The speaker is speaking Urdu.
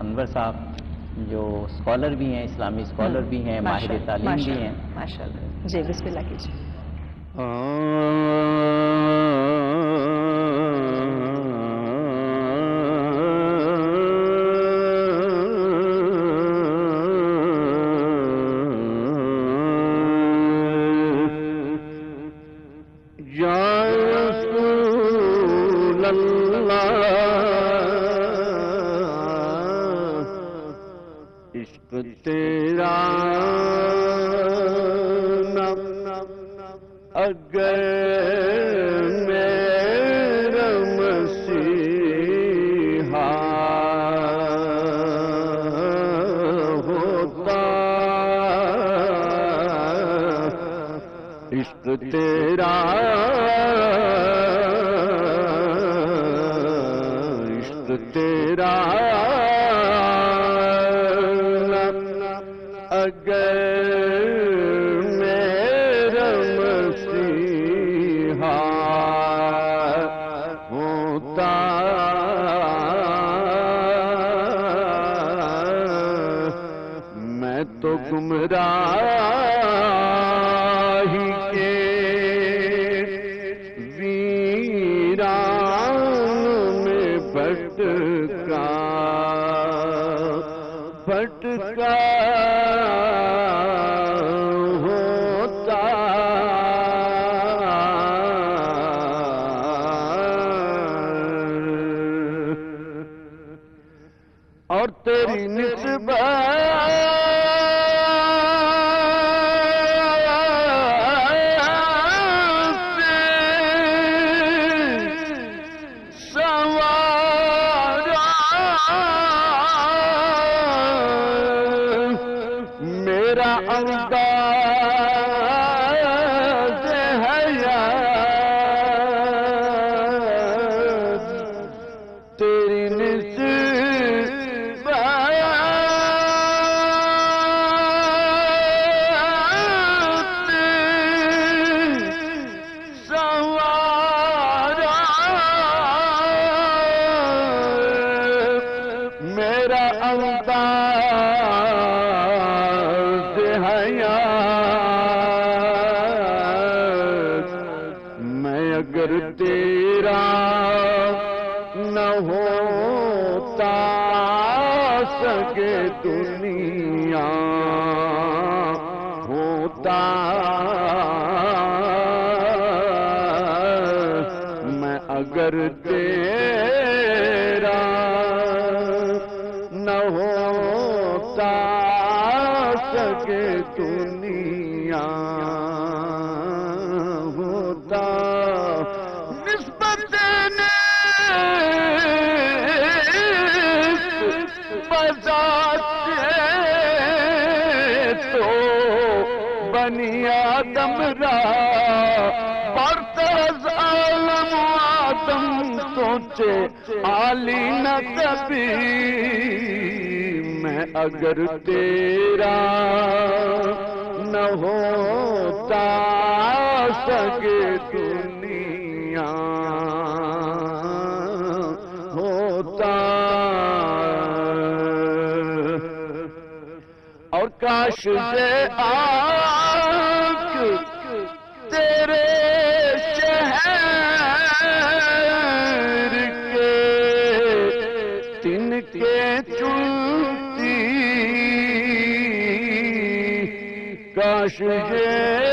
انور صاحب جو اسکالر بھی ہیں، اسلامی اسکالر بھی ہیں، ماہر تعلیم بھی ہیں. ماشاءاللہ. جی بسم اللہ کیجیے. اور تیری نسبت دنیا ہوتا میں اگر تیرا نہ ہوتا سکے دنیا ہوتا نسبت دینے بنی آدم را برتر عالم آدم سوچے عالی نہ کبھی میں اگر تیرا نہ ہوتا سکے دنیا ہوتا اور کاش سے آنکھ تیرے شہر کے تن کے چنتی کاش یہ